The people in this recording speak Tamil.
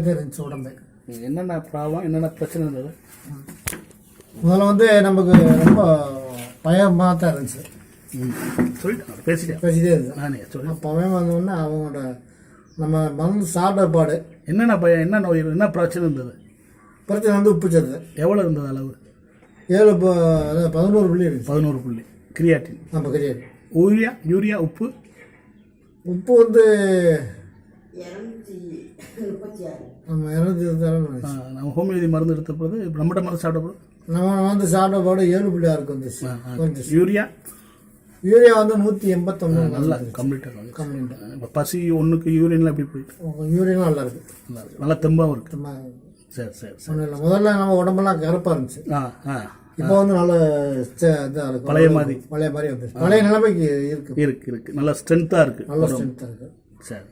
தான் இருந்துச்சு உடம்பு. என்னென்ன ப்ராப்ளம் என்னென்ன பிரச்சனை இருந்தது? முதல்ல வந்து நமக்கு ரொம்ப பயமாக தான் இருந்துச்சு. சொல்லிட்டு பேசிட்டே இருந்தேன். நானே சொல்லி பயம் வந்தோடனே அவங்களோட நம்ம மருந்து சாப்பிடப்பாடு என்னென்ன பயம், என்ன நோய், என்ன பிரச்சனை இருந்தது? பிரச்சனை வந்து உப்பு சத்து எவ்வளோ இருந்தது அளவு? 11 புள்ளி இருந்துச்சு. 11 புள்ளி. கிரியாட்டின் நம்ம கிரியாட்டின். யூரியா உப்பு வந்து நம்ம 226. நம்ம ஹோமியோபதி மருந்து எடுத்த போது நம்மகிட்ட மருந்து சாப்பிட்ட நம்ம வந்து சாப்பிடப்பாடு 7.6 வந்துச்சு. யூரியா வந்து 181. நல்லா கம்ப்ளீட்டாக. இப்போ பசி ஒன்றுக்கு யூரியன்லாம் எப்படி போயிட்டு? யூரியன்லாம் நல்லா இருக்கு, நல்லா தெம்பாகவும் இருக்கு. சரி சரி சரி. ஒன்றும் இல்லை, முதல்ல நம்ம உடம்பெல்லாம் கருப்பாக இருந்துச்சு. இப்போ வந்து நல்ல இதாக இருக்கு, பழைய மாதிரி வந்துச்சு. பழைய நிலைமைக்கு இருக்கு நல்லா ஸ்ட்ரென்த்தாக இருக்கு. நல்ல ஸ்ட்ரென்த்தாக இருக்கு. சரி.